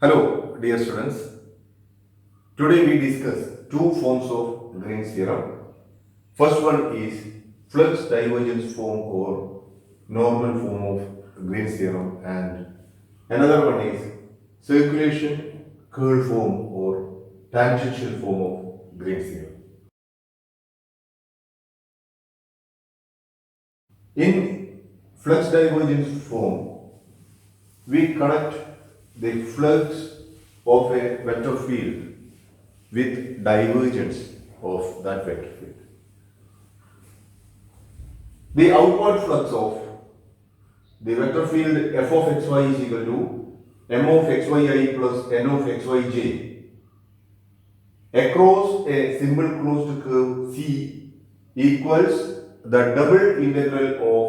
Hello, dear students. Today we discuss two forms of Green's theorem. First one is flux divergence form or normal form of Green's theorem, and another one is circulation curl form or tangential form of Green's theorem. In flux divergence form, we connect the flux of a vector field with divergence of that vector field. The outward flux of the vector field f of xy is equal to m of xyi plus n of xyj across a simple closed curve C equals the double integral of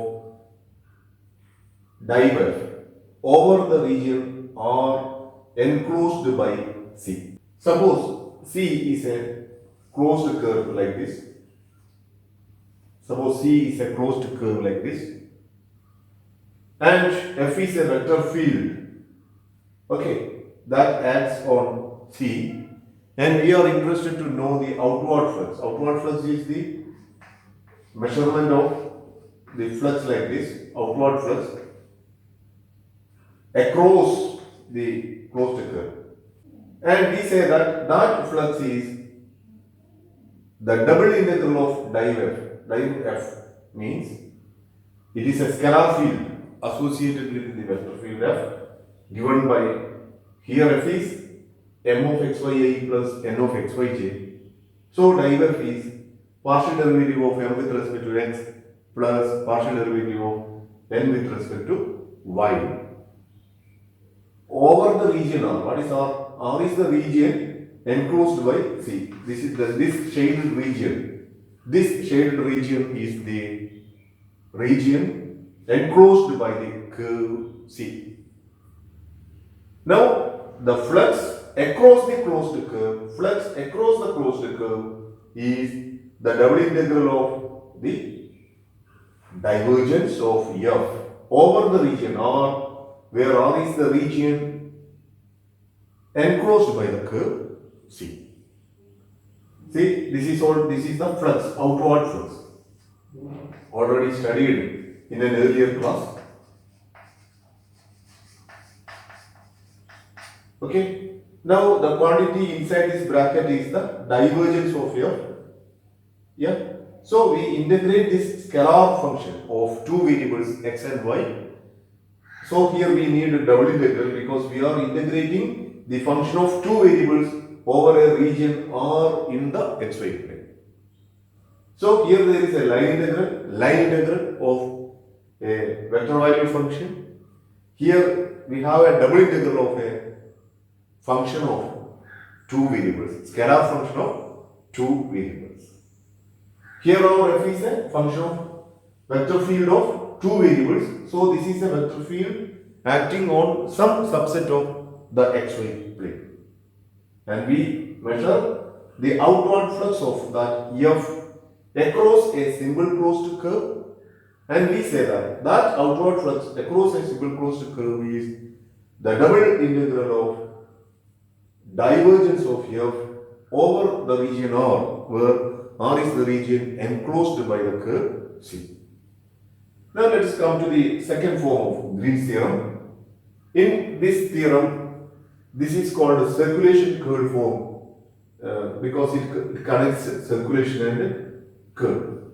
div f over the region R enclosed by C. Suppose C is a closed curve like this. Suppose C is a closed curve like this, and F is a vector field, okay, that acts on C, and we are interested to know the outward flux. Outward flux is the measurement of the flux like this, outward flux across the closed curve. And we say that that flux is the double integral of div f. Div f means it is a scalar field associated with the vector field f given by, here f is m of xyi plus n of xyj. So div f is partial derivative of m with respect to x plus partial derivative of n with respect to y over the region R. What is R? R is the region enclosed by C. This is this shaded region. This shaded region is the region enclosed by the curve C. Now the flux across the closed curve is the double integral of the divergence of F over the region R, where R is the region enclosed by the curve C. See, this is the flux, outward flux. Already studied in an earlier class. Okay. Now the quantity inside this bracket is the divergence of F. Yeah. So we integrate this scalar function of two variables x and y. So here we need a double integral because we are integrating the function of two variables over a region R in the xy plane. So here there is a line integral of a vector value function. Here we have a double integral of a function of two variables, scalar function of two variables. Here our f is a function of vector field of two variables. So this is a vector field acting on some subset of the xy plane. And we measure the outward flux of that F across a simple closed curve, and we say that outward flux across a simple closed curve is the double integral of divergence of F over the region R, where R is the region enclosed by the curve C. Now let us come to the second form of Green's theorem. In this theorem, this is called a circulation curl form because it connects circulation and curl.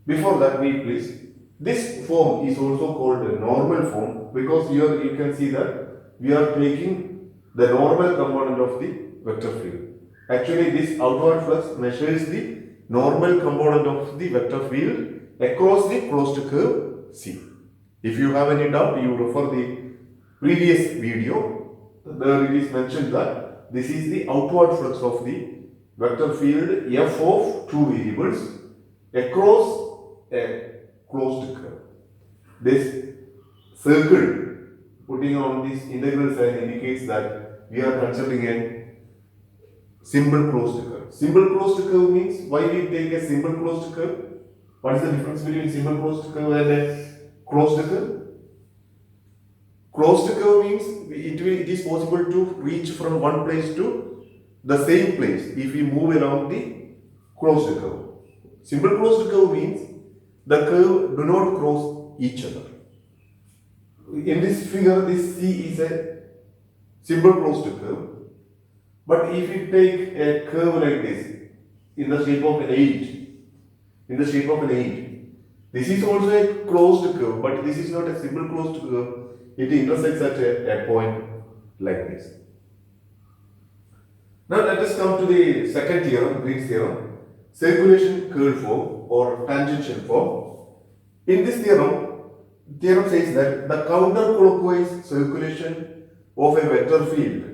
Before that, wait please. This form is also called a normal form because here you can see that we are taking the normal component of the vector field. Actually, this outward flux measures the normal component of the vector field across the closed curve C. If you have any doubt, you refer the previous video. There it is mentioned that this is the outward flux of the vector field f of two variables across a closed curve. This circle putting on this integral sign indicates that we are considering a simple closed curve. Simple closed curve means why we take a simple closed curve? What is the difference between simple closed curve and a closed curve? Closed curve means it is possible to reach from one place to the same place if we move along the closed curve. Simple closed curve means the curve do not cross each other. In this figure, this C is a simple closed curve. But if you take a curve like this, in the shape of an 8, this is also a closed curve, but this is not a simple closed curve. It intersects at a point like this. Now let us come to the second theorem, Green's theorem, circulation curl form or tangential form. In this theorem says that the counterclockwise circulation of a vector field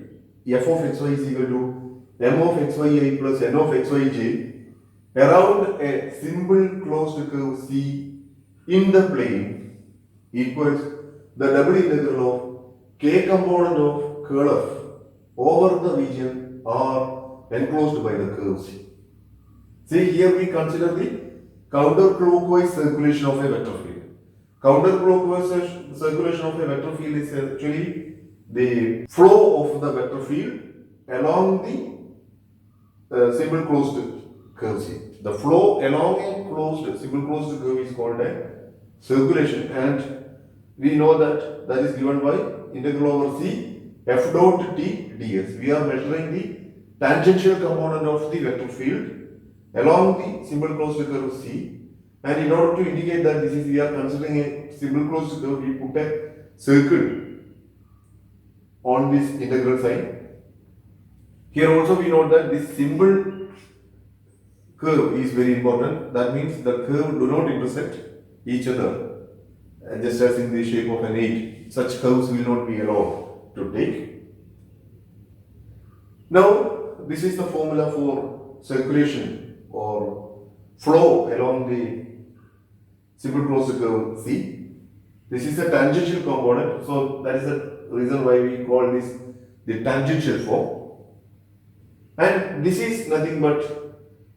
f of xy is equal to m of xyi plus n of xyj around a simple closed curve C in the plane equals the double integral of k component of curl f over the region R enclosed by the curve C. See, here we consider the counterclockwise circulation of a vector field. Counterclockwise circulation of a vector field is actually the flow of the vector field along the simple closed curve C. The flow along a simple closed curve is called a circulation, and we know that is given by integral over C f dot t ds. We are measuring the tangential component of the vector field along the simple closed curve C, and in order to indicate that we are considering a simple closed curve, we put a circle on this integral sign. Here also we note that this simple curve is very important. That means the curve do not intersect each other, just as in the shape of an 8. Such curves will not be allowed to take. Now, this is the formula for circulation or flow along the simple closed curve C. This is a tangential component, so that is the reason why we call this the tangential form. And this is nothing but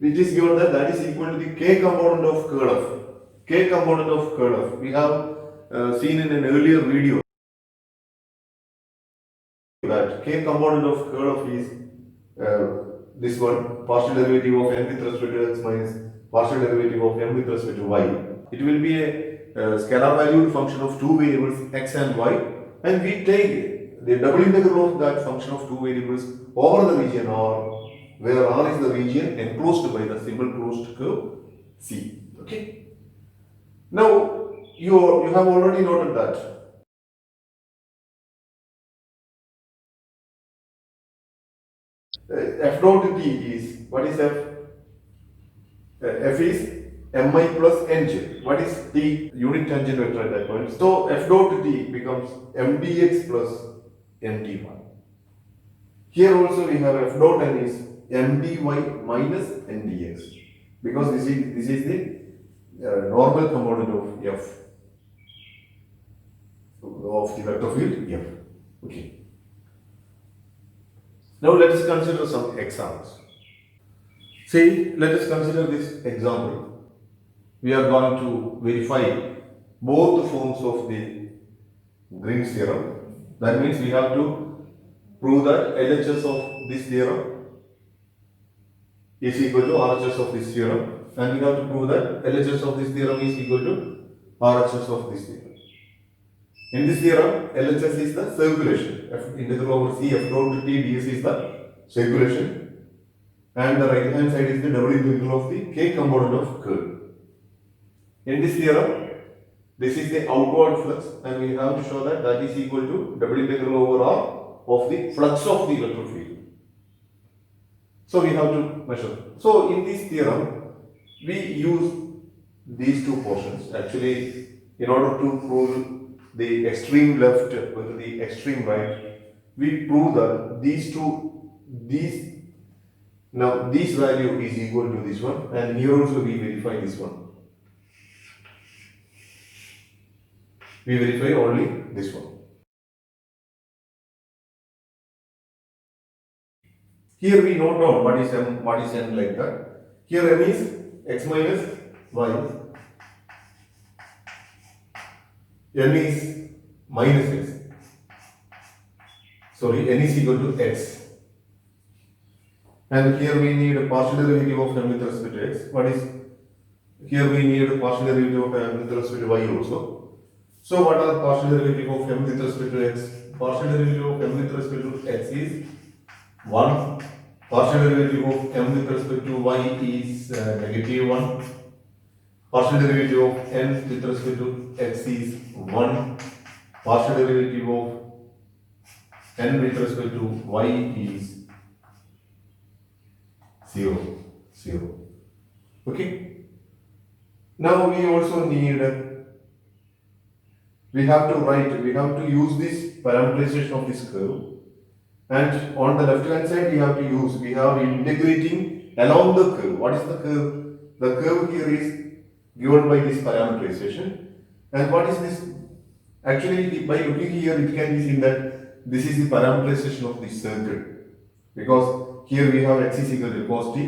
it is given that is equal to the k component of curl f. K component of curl f. We have seen in an earlier video that k component of curl f is this one, partial derivative of n with respect to x minus partial derivative of m with respect to y. It will be a scalar valued function of two variables x and y, and we take the double integral of that function of two variables over the region R, where R is the region enclosed by the simple closed curve C. Okay. Now you have already noted that f dot t is, what is f? F is mi plus nj. What is t? Unit tangent vector at that point. So f dot t becomes mdx plus mdy. Here also we have f dot n is mdy minus ndx, because this is the normal component of f of the vector field f. Okay. Now let us consider some examples. See, let us consider this example. We are going to verify both the forms of the Green's theorem. That means we have to prove that LHS of this theorem is equal to RHS of this theorem, and we have to prove that LHS of this theorem is equal to RHS of this theorem. In this theorem, LHS is the circulation. F integral over C f dot t ds is the circulation, and the right hand side is the double integral of the k component of curl. In this theorem, this is the outward flux, and we have to show that is equal to double integral over R of the flux of the vector field. So we have to measure. So in this theorem, we use these two portions. Actually, in order to prove the extreme left with the extreme right, we prove that this value is equal to this one, and here also we verify this one. We verify only this one. Here we note down what is m, what is n, like that. Here m is x minus y, n is minus x. sorry, n is equal to x. And here we need a partial derivative of m with respect to x. What is, here we need a partial derivative of m with respect to y also. So what are partial derivative of m with respect to x? Partial derivative of m with respect to x is 1. Partial derivative of m with respect to y is negative 1. Partial derivative of n with respect to x is 1. Partial derivative of n with respect to y is 0. 0. Okay. Now we also need, we have to use this parameterization of this curve. And on the left hand side, we have integrating along the curve. What is the curve? The curve here is given by this parameterization. And what is this? Actually, by looking here, it can be seen that this is the parameterization of this circle. Because here we have x is equal to cos t,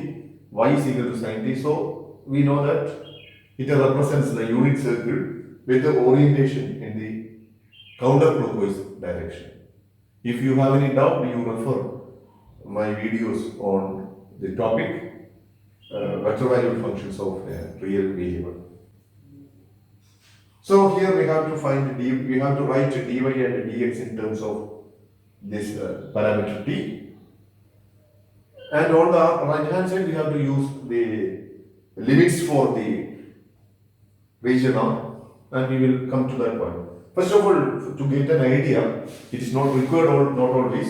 y is equal to sin t. So we know that it represents the unit circle with the orientation in the counterclockwise direction. If you have any doubt, you refer my videos on the topic vector valued functions of a real variable. So here we have to find we have to write dy and dx in terms of this parameter t. And on the right hand side, we have to use the limits for the region R, and we will come to that point. First of all, to get an idea, it is not required or not always.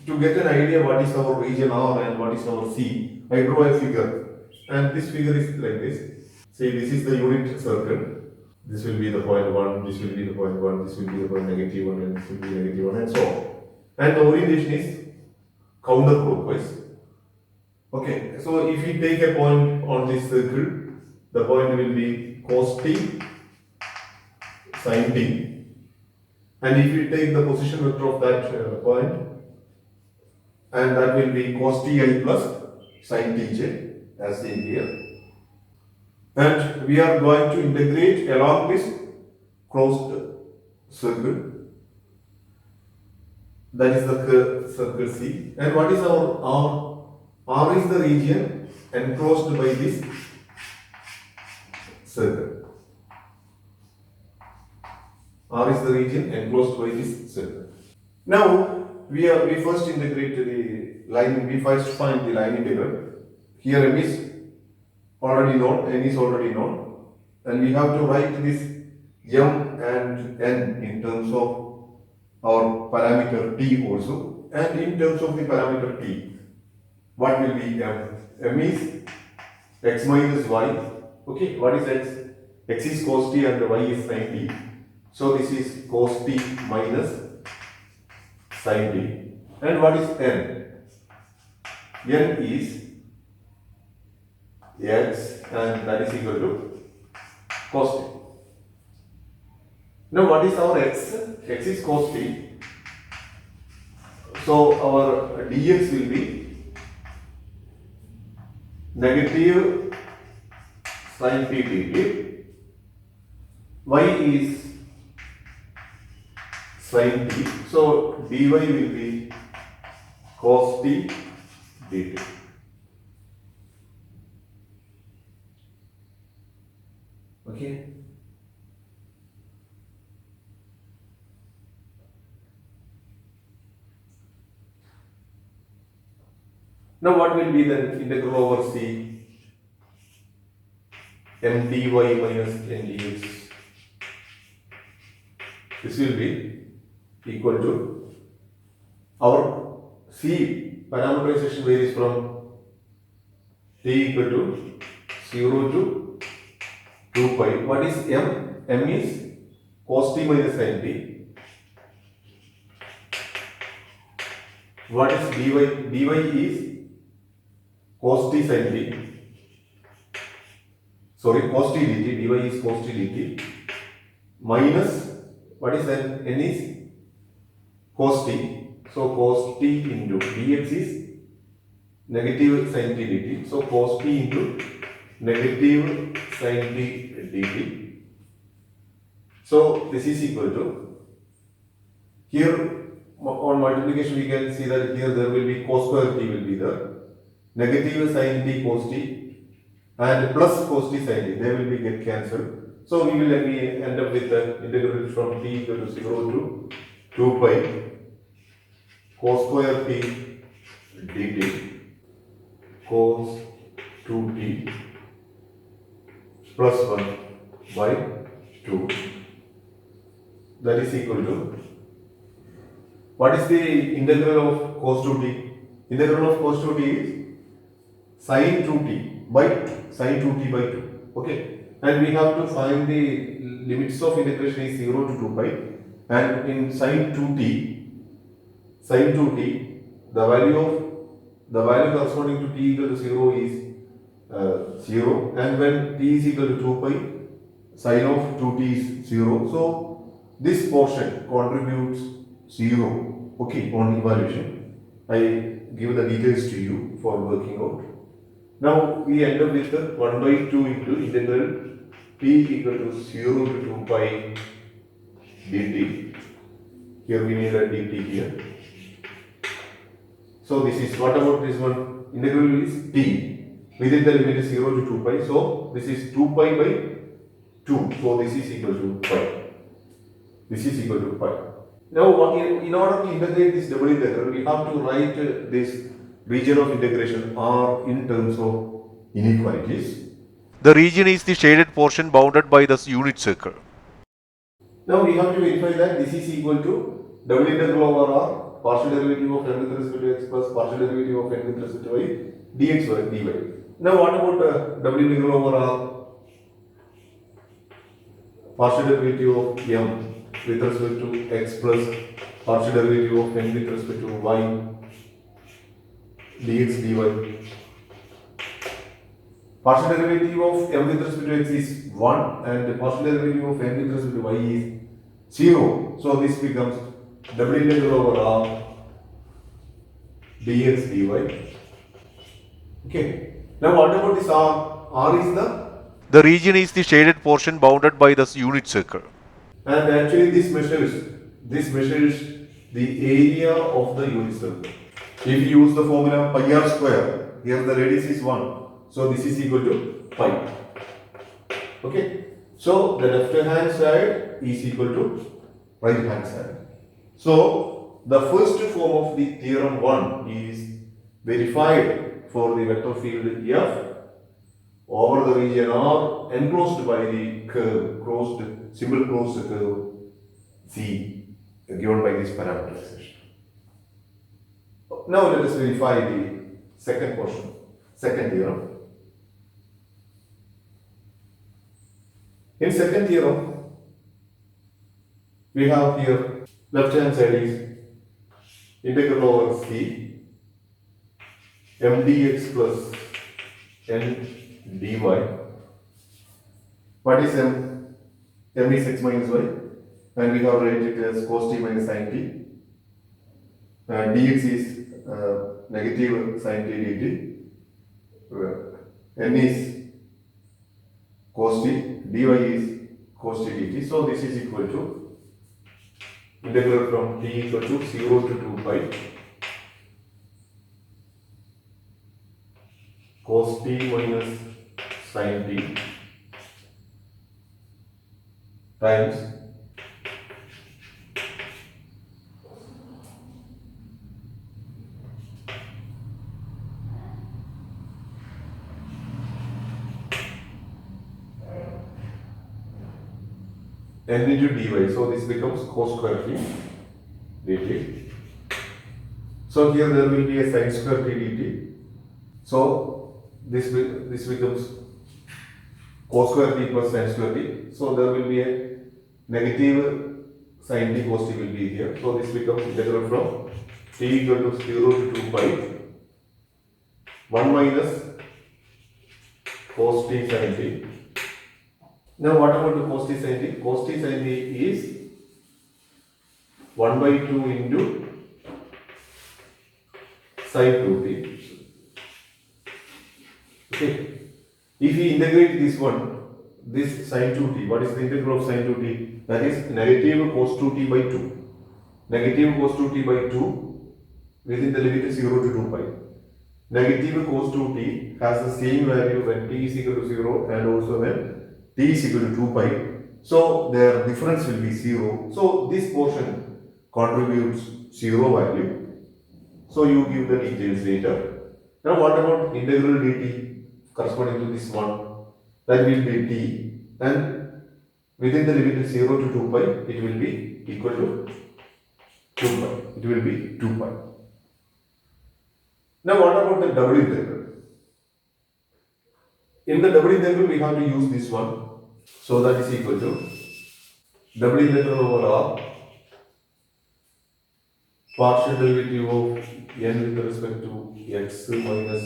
To get an idea what is our region R and what is our C, I draw a figure. And this figure is like this. Say this is the unit circle. This will be the point 1, this will be the point 1, this will be the point negative 1, and this will be negative 1, and so on. And the orientation is counterclockwise. Okay, so if we take a point on this circle, the point will be cos t, sin t. And if we take the position vector of that point, and that will be cos ti plus sin tj, as seen here. And we are going to integrate along this closed circle. That is the circle C. And what is our R? R is the region enclosed by this circle. R is the region enclosed by this circle. Now we first integrate the line. We first find the line integral. Here m is already known, n is already known, and we have to write this m and n in terms of our parameter t also, and in terms of the parameter t, what will be m? M is x minus y. Okay, what is x? X is cos t and y is sin t. So this is cos t minus sin t. And what is n? N is x, and that is equal to cos t. Now what is our x? X is cos t. So our dx will be negative sin t dt. Y is sin t. So dy will be cos t dt. Okay. Now what will be the integral over C? M dy minus n dx. This will be equal to, our C parameterization varies from t equal to 0 to 2 pi. What is m? M is cos t minus sin t. What is dy? Dy is cos t sin t. Sorry, cos t dt. Dy is cos t dt. Minus, what is n? N is cos t. So cos t into dx is negative sin t dt. So cos t into negative sin t dt. So this is equal to, here on multiplication we can see that here there will be cos square t will be there, negative sin t cos t and plus cos t sin t, they will be get cancelled. So we will end up with the integral from t equal to 0 to 2 pi cos square t dt cos 2t plus 1 by 2, that is equal to, what is the integral of cos 2t? Integral of cos 2t is sin 2t by 2. Okay, and we have to find the limits of integration is 0 to 2 pi, and in sin 2t, the value corresponding to t equal to 0 is 0, and when t is equal to 2 pi, sin of 2t is 0. So this portion contributes 0. Okay, on evaluation I give the details to you for working out. Now we end up with the 1 by 2 into integral t equal to 0 to 2 pi dt. Here we need a dt here. So this is, what about this one? Integral is t within the limit is 0 to 2 pi. So this is 2 pi by 2. So this is equal to pi. This is equal to pi. Now in order to integrate this double integral, we have to write this region of integration R in terms of inequalities. The region is the shaded portion bounded by the unit circle. Now we have to verify that this is equal to double integral over R, partial derivative of n with respect to x plus partial derivative of n with respect to y dx by dy. Now what about double integral over R? Partial derivative of m with respect to x plus partial derivative of n with respect to y dx dy. Partial derivative of m with respect to x is 1 and the partial derivative of n with respect to y is 0. So this becomes double integral over R dx dy. Okay. Now what about this R? R is the region is the shaded portion bounded by the unit circle. And actually this measures the area of the unit circle. If you use the formula pi r square, here the radius is 1. So this is equal to pi. Okay. So the left hand side is equal to right hand side. So the first form of the theorem 1 is verified for the vector field F over the region R enclosed by the curve, simple closed curve C given by this parameterization. Now let us verify the second portion, second theorem. In second theorem, we have here left hand side is integral over C m dx plus n dy. What is m? M is x minus y, and we have written it as cos t minus sin t. Dx is negative sin t dt. N is cos t, dy is cos t dt. So this is equal to integral from t equal to 0 to 2 pi cos t minus sin t times n into dy. So this becomes cos square t dt. So here there will be a sin square t dt. So this becomes cos square t plus sin square t. So there will be a negative sin t cos t will be here. So this becomes integral from t equal to 0 to 2 pi 1 minus cos t sin t. Now what about the cos t sin t? Cos t sin t is 1 by 2 into sin 2t. Okay. If we integrate this one, this sin 2t, what is the integral of sin 2t? That is negative cos 2t by 2. negative cos 2t by 2 within the limit 0 to 2 pi. Negative cos 2t has the same value when t is equal to 0 and also when t is equal to 2 pi. So their difference will be 0. So this portion contributes 0 value. So you give the details later. Now what about integral dt corresponding to this one? That will be t, and within the limit 0 to 2 pi it will be equal to 2 pi. It will be 2 pi. Now what about the double integral? In the double integral we have to use this one. So that is equal to double integral over r partial derivative of n with respect to x minus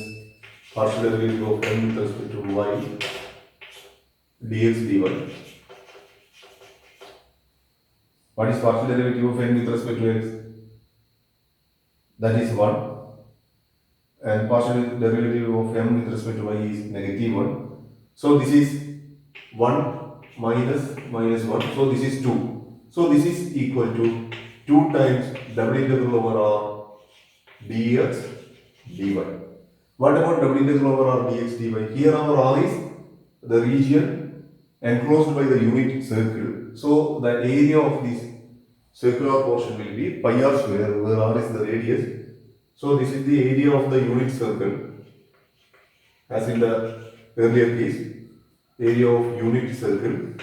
partial derivative of n with respect to y dx dy. What is partial derivative of n with respect to x? That is 1. And partial derivative of m with respect to y is negative 1. So this is 1 minus 1. So this is 2. So this is equal to 2 times double integral over r dx dy. What about double integral over r dx dy? Here our r is the region enclosed by the unit circle. So the area of this circular portion will be pi r square, where r is the radius. So this is the area of the unit circle, as in the earlier case, area of unit circle.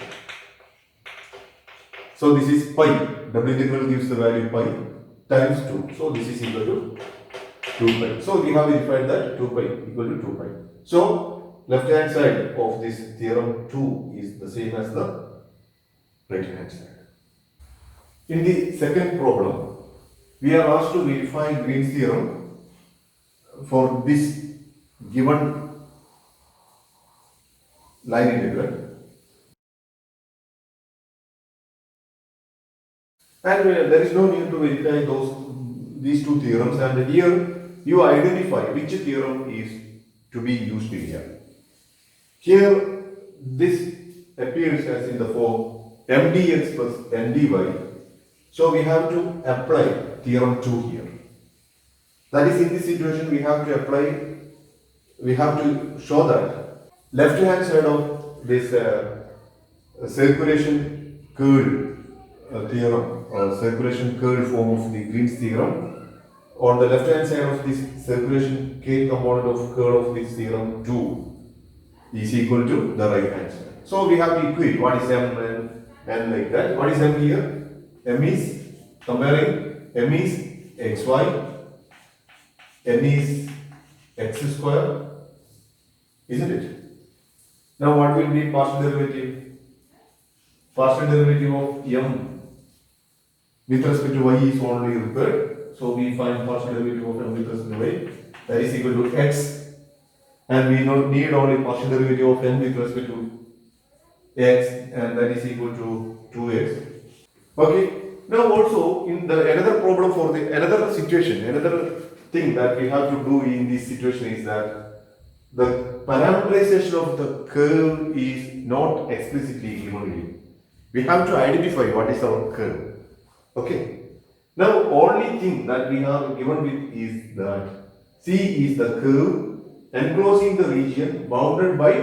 So this is pi, double integral gives the value pi times 2. So this is equal to 2 pi. So we have verified that 2 pi equal to 2 pi. So left hand side of this theorem 2 is the same as the right hand side. In the second problem, we are asked to verify Green's theorem for this given line integral. And there is no need to verify these two theorems, and here you identify which theorem is to be used here. Here this appears as in the form mdx plus ndy. So we have to apply theorem 2 here. That is, in this situation we have to show that left hand side of this circulation curl theorem or circulation curl form of the Green's theorem, on the left hand side of this circulation k component of curl of this theorem 2 is equal to the right hand side. So we have to equate what is m and like that. What is m here? M is comparing m is xy, n is x square, isn't it? Now what will be partial derivative? Partial derivative of m with respect to y is only required. So we find partial derivative of m with respect to y, that is equal to x, and we need only partial derivative of n with respect to x, and that is equal to 2x. Okay. Now also in the another problem for the another situation, another thing that we have to do in this situation is that the parameterization of the curve is not explicitly given here. We have to identify what is our curve. Okay. Now only thing that we have given with is that C is the curve enclosing the region bounded by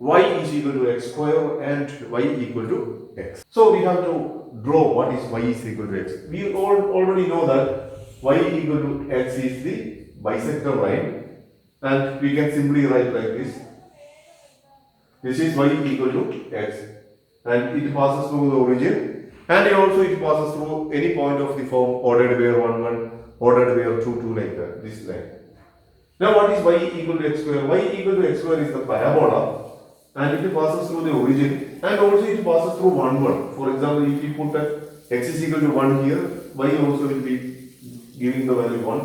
y is equal to x square and y equal to x. So we have to draw what is y is equal to x. We already know that y equal to x is the bisector line, and we can simply write like this. This is y equal to x, and it passes through the origin, and also it passes through any point of the form ordered where 1 1, ordered where 2 2, like that, this line. Now what is y equal to x square? Y equal to x square is the parabola, and it passes through the origin, and also it passes through 1 1. For example, if you put x is equal to 1 here, y also will be giving the value 1.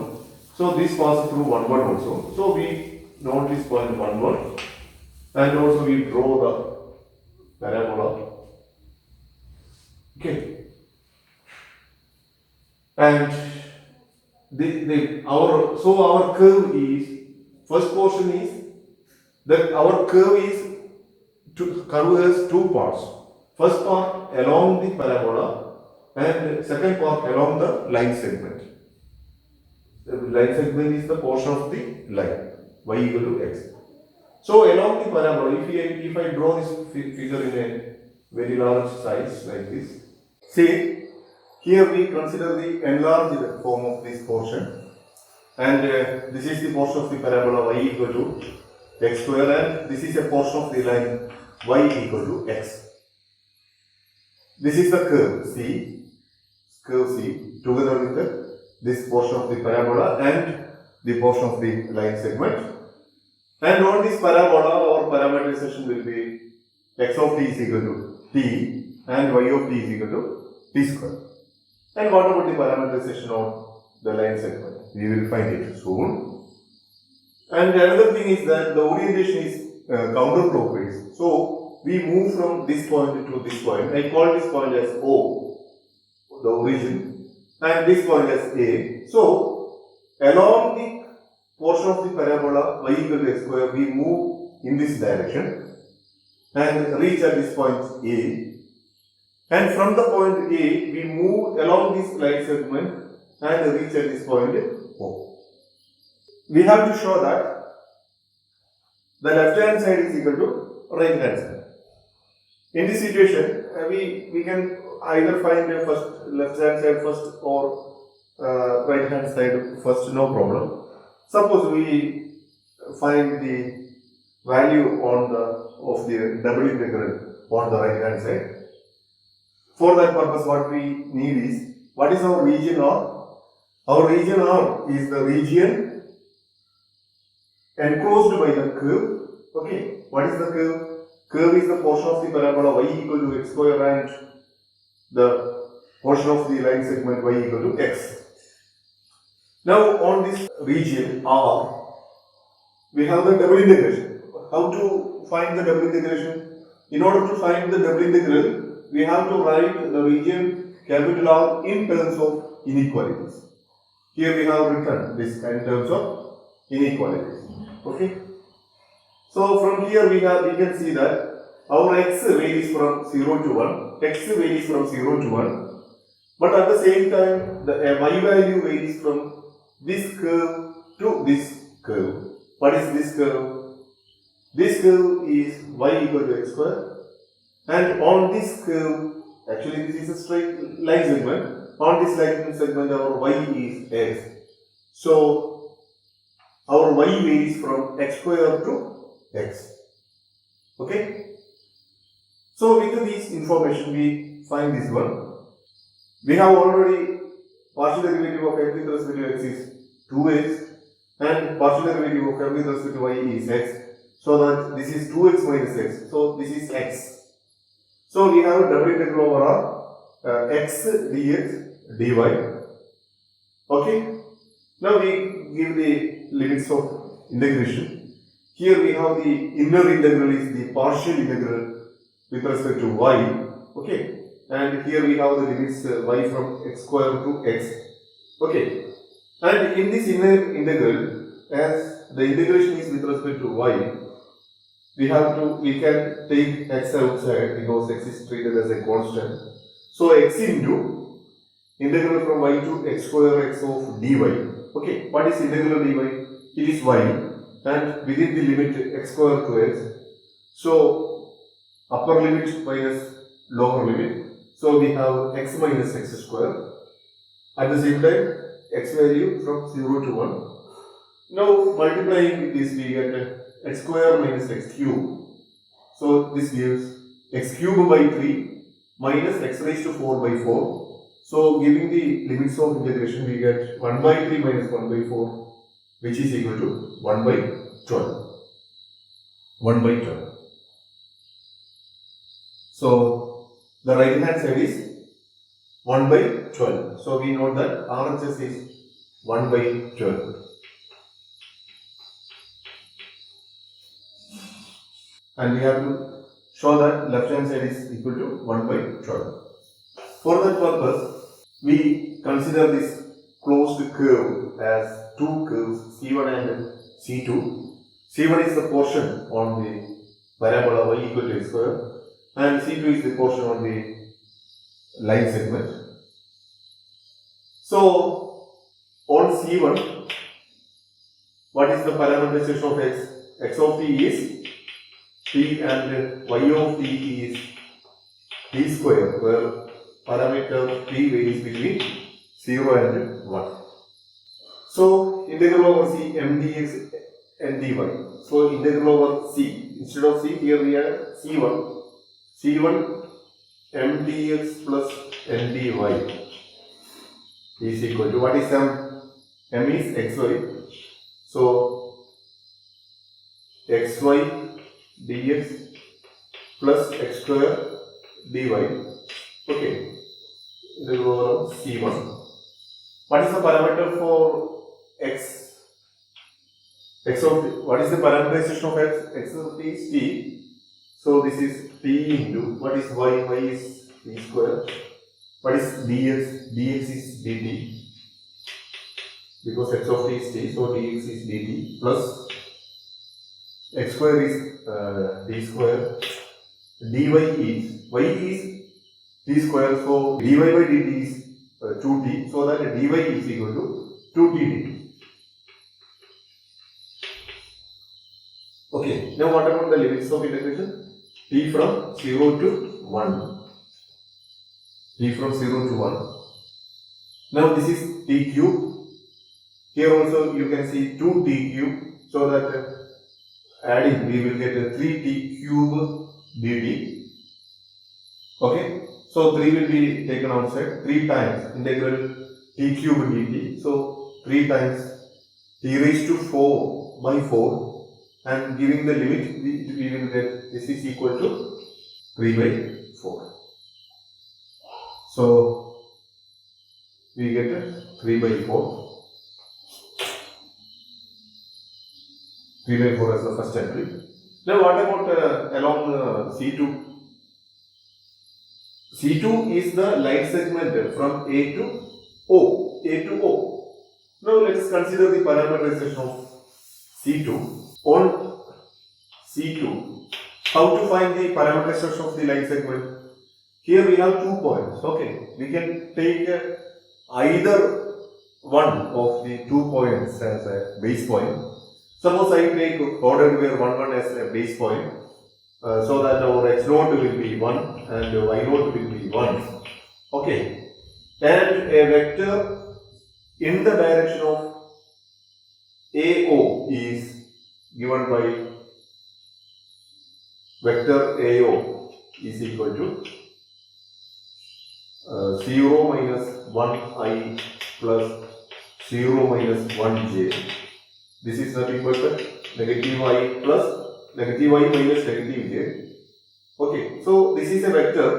So this passes through 1 1 also. So we note this point 1 1, and also we draw the parabola. Okay. And our curve is, first portion is that our curve has 2 parts. First part along the parabola, and second part along the line segment. The line segment is the portion of the line y equal to x. So along the parabola, if I draw this figure in a very large size like this, see here we consider the enlarged form of this portion, and this is the portion of the parabola y equal to x square, and this is a portion of the line y equal to x. This is the curve C, together with this portion of the parabola and the portion of the line segment. And on this parabola, our parameterization will be x of t is equal to t and y of t is equal to t square. And what about the parameterization on the line segment? We will find it soon. And another thing is that the orientation is counterclockwise. So we move from this point to this point. I call this point as O, the origin, and this point as A. So along the portion of the parabola y equal to x square, we move in this direction and reach at this point A. And from the point A, we move along this line segment and reach at this point O. We have to show that the left hand side is equal to right hand side. In this situation, we can either find the first left hand side first or right hand side first, no problem. Suppose we find the value of the double integral on the right hand side. For that purpose, what we need is, what is our region R? Our region R is the region enclosed by the curve. Okay, what is the curve? Curve is the portion of the parabola y equal to x square and the portion of the line segment y equal to x. Now on this region R, we have the double integration. How to find the double integration? In order to find the double integral, we have to write the region capital R in terms of inequalities. Here we have written this in terms of inequalities. Okay. So from here we can see that our x varies from 0 to 1, x varies from 0 to 1, but at the same time the y value varies from this curve to this curve. What is this curve? This curve is y equal to x square, and on this curve, actually this is a straight line segment, on this line segment our y is x. So our y varies from x square to x. Okay? So with this information we find this one. We have already partial derivative of f with respect to x is 2x and partial derivative of f with respect to y is x. So that this is 2x minus x. So this is x. So we have a double integral over r x dx dy. Okay? Now we give the limits of integration. Here we have the inner integral is the partial integral with respect to y. Okay? And here we have the limits y from x square to x. Okay? And in this inner integral, as the integration is with respect to y, we can take x outside because x is treated as a constant. So x into integral from y to x square x of dy. Okay, what is integral dy? It is y, and within the limit x square to x. So upper limit minus lower limit. So we have x minus x square. At the same time, x value from 0 to 1. Now multiplying with this we get x square minus x cube. So this gives x cube by 3 minus x raised to 4 by 4. So giving the limits of integration we get 1 by 3 minus 1 by 4, which is equal to 1 by 12. 1 by 12. So the right hand side is 1 by 12. So we know that RHS is 1 by 12. And we have to show that left hand side is equal to 1 by 12. For that purpose, we consider this closed curve as two curves C1 and C2. C1 is the portion on the parabola y equal to x square, and C2 is the portion on the line segment. So on C1, what is the parameterization of x? X of t is t and y of t is t square, where parameter t varies between 0 and 1. So integral over c m dx and dy. So integral over c, instead of c here we have c1 m dx plus n dy is equal to, what is m? M is xy. So xy dx plus x square dy. Okay, integral over c1. What is the parameter for x? X of t. What is the parameterization of x? X of t is t. So this is t into, what is y? Y is t square. What is dx? Dx is dt. Because x of t is t, so dx is dt plus x square is d square. Dy is, y is t square, so dy by dt is 2t, so that dy is equal to 2t dt. Okay, now what about the limits of integration? T from 0 to 1. T from 0 to 1. Now this is t cube. Here also you can see 2t cube, so that adding we will get a 3t cube dt. Okay, so 3 will be taken outside. 3 times integral t cube dt. So 3 times t raised to 4 by 4, and giving the limit we will get this is equal to 3 by 4. So we get 3 by 4. 3 by 4 as the first entry. Now what about along C2? C2 is the line segment from A to O. A to O. Now let us consider the parameterization of C2. On C2, how to find the parameterization of the line segment? Here we have 2 points. Okay, we can take either one of the 2 points as a base point. Suppose I take ordered where 1 1 as a base point, so that our x naught will be 1 and y naught will be 1. Okay, and a vector in the direction of AO is given by vector AO is equal to 0 minus 1i plus 0 minus 1j. This is nothing but negative I plus negative I minus negative j. Okay, so this is a vector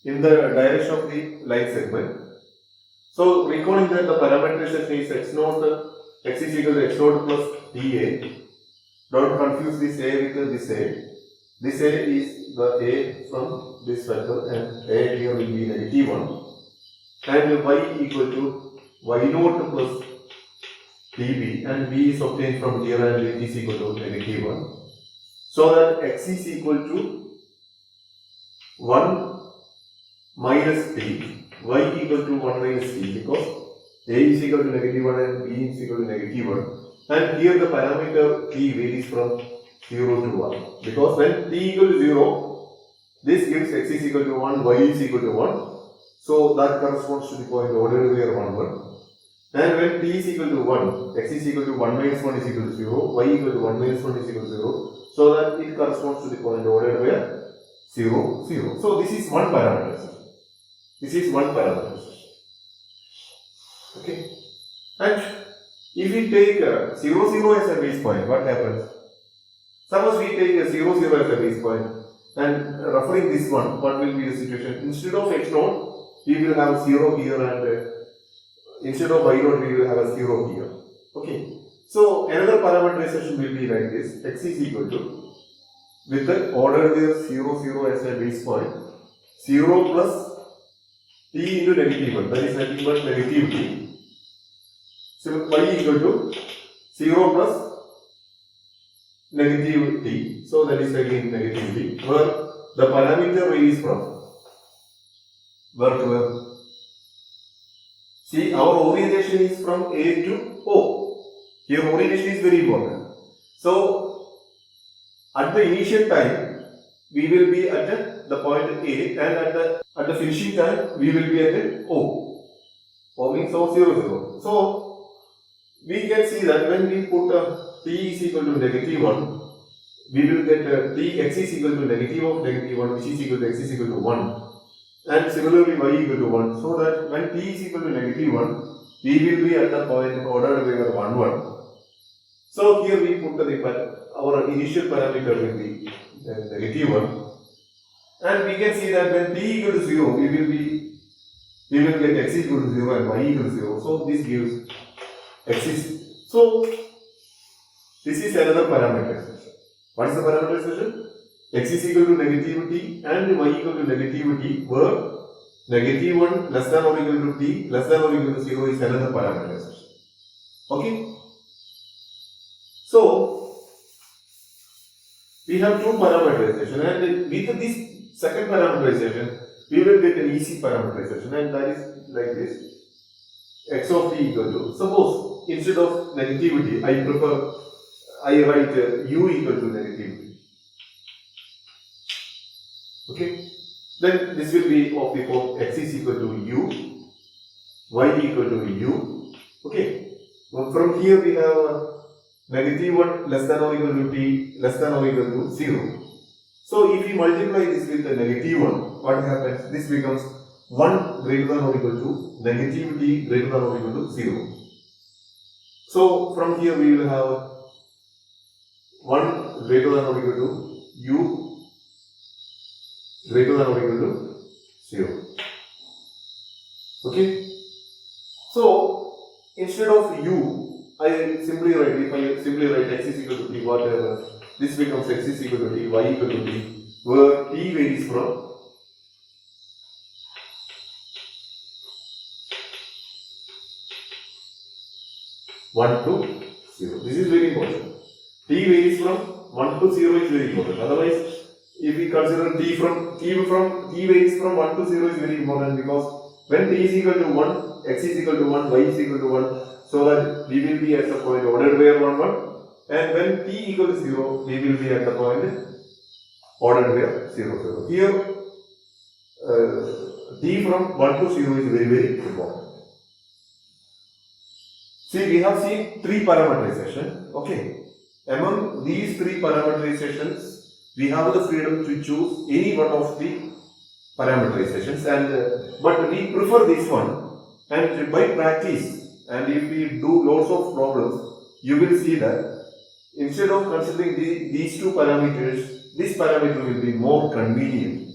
in the direction of the line segment. So recalling that the parameterization is x naught, x is equal to x naught plus dA. Don't confuse this A with this A. This A is the A from this vector, and A here will be negative 1. And y equal to y naught plus dB, and b is obtained from here, and it is equal to negative 1. So that x is equal to 1 minus t, y equal to 1 minus t, because a is equal to negative 1 and b is equal to negative 1. And here the parameter t varies from 0 to 1, because when t equal to 0, this gives x is equal to 1, y is equal to 1. So that corresponds to the point ordered where 1 1. And when t is equal to 1, x is equal to 1 minus 1 is equal to 0, y equal to 1 minus 1 is equal to 0, so that it corresponds to the point ordered where 0, 0. So this is one parameter. This is one parameter. Okay. And if we take 0, 0 as a base point, what happens? Suppose we take a 0, 0 as a base point, and referring this one, what will be the situation? Instead of x naught, we will have 0 here, and instead of y naught, we will have a 0 here. Okay. So another parameterization will be like this: x is equal to, with the order where 0, 0 as a base point, 0 plus t into negative 1, that is nothing but negative t. So y equal to 0 plus negative t, so that is again negative t, where the parameter varies from where to where? See, our orientation is from A to O. Here orientation is very important. So, at the initial time, we will be at the point A, and at the finishing time, we will be at O. O means O 0, 0. So, we can see that when we put t is equal to negative 1, we will get t x is equal to negative of negative 1, which is equal to x is equal to 1. And similarly y equal to 1. So that when t is equal to negative 1, we will be at the point ordered where 1, 1. So here we put our initial parameter will be negative 1. And we can see that when t equal to 0, we will get x equal to 0 and y equal to 0. So this gives x is, so this is another parameterization. What is the parameterization? X is equal to negative t and y equal to negative t, where negative 1 less than or equal to t less than or equal to 0 is another parameterization. Okay? So, we have two parameterization, and with this second parameterization, we will get an easy parameterization, and that is like this. X of t equal to, suppose instead of negativity, I write u equal to negativity. Okay, then this will be of the form x is equal to u, y equal to u. Okay, from here we have negative 1 less than or equal to t less than or equal to 0. So if we multiply this with the negative 1, what happens? This becomes 1 greater than or equal to negative t greater than or equal to 0. So from here we will have 1 greater than or equal to u greater than or equal to 0. Okay. So instead of u, I simply write, if I simply write x is equal to t, whatever, this becomes x is equal to t, y equal to t, where t varies from 1 to 0. This is very important. T varies from 1 to 0 is very important. Otherwise, if we consider t varies from 1 to 0 is very important, because when t is equal to 1, x is equal to 1, y is equal to 1, so that we will be at the point ordered where 1, 1, and when t equal to 0, we will be at the point ordered where 0, 0. Here, t from 1 to 0 is very, very important. See, we have seen three parameterization. Okay. Among these three parameterizations, we have the freedom to choose any one of the parameterizations, and but we prefer this one. And by practice, and if we do lots of problems, you will see that instead of considering these two parameters, this parameter will be more convenient,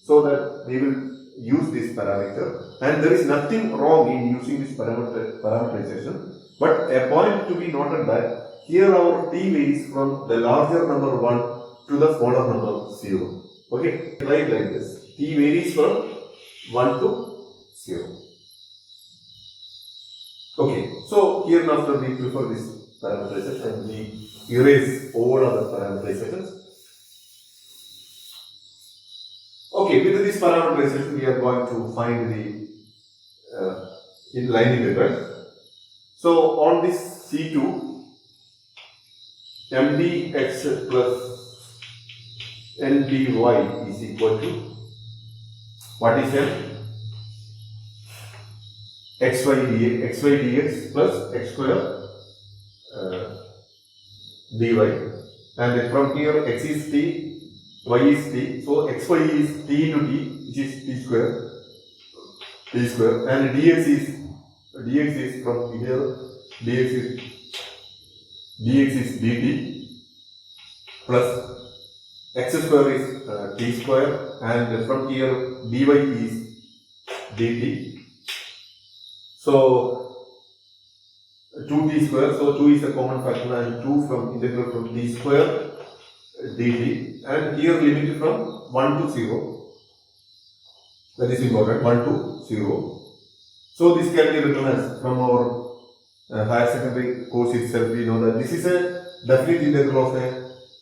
so that we will use this parameter. And there is nothing wrong in using this parameterization, but a point to be noted that here our t varies from the larger number 1 to the smaller number 0. Okay, write like this. T varies from 1 to 0. Okay, so here after we prefer this parameterization and we erase all other parameterizations. Okay, with this parameterization we are going to find the line integral. So on this C2, mdx plus ndy is equal to, what is m? xy dx plus x square dy, and from here x is t, y is t, so xy is t into t, which is t square, and dx is from here, dx is dt plus x square is t square, and from here dy is dt. So 2t square, so 2 is a common factor, and 2 from integral from t square dt, and here limit from 1 to 0. That is important, 1 to 0. So this can be written as, from our higher secondary course itself, we know that this is a definite integral of a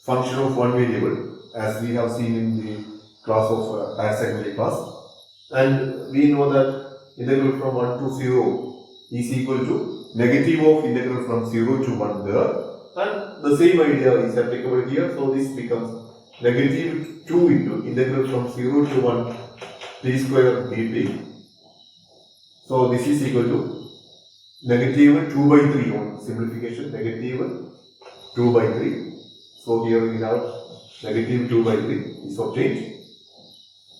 function of one variable, as we have seen in the class of higher secondary class, and we know that integral from 1 to 0 is equal to negative of integral from 0 to 1 there. And the same idea is applicable here. So this becomes negative 2 into integral from 0 to 1 t square dt. So this is equal to negative 2 by 3 on simplification, negative 2 by 3. So here we have negative 2 by 3 is obtained.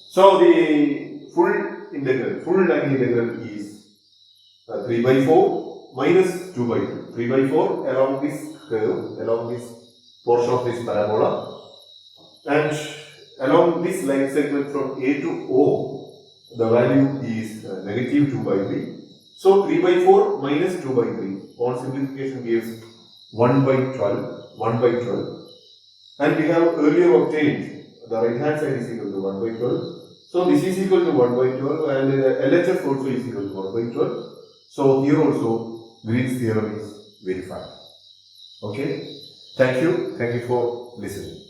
So the full line integral is 3 by 4 minus 2 by 2. 3 by 4 along this curve, along this portion of this parabola, and along this line segment from A to O, the value is negative 2 by 3. So 3 by 4 minus 2 by 3 on simplification gives 1 by 12. And we have earlier obtained the right hand side is equal to 1 by 12. So this is equal to 1 by 12 and LHS also is equal to 1 by 12. So here also Green's theorem is verified. Okay. Thank you for listening.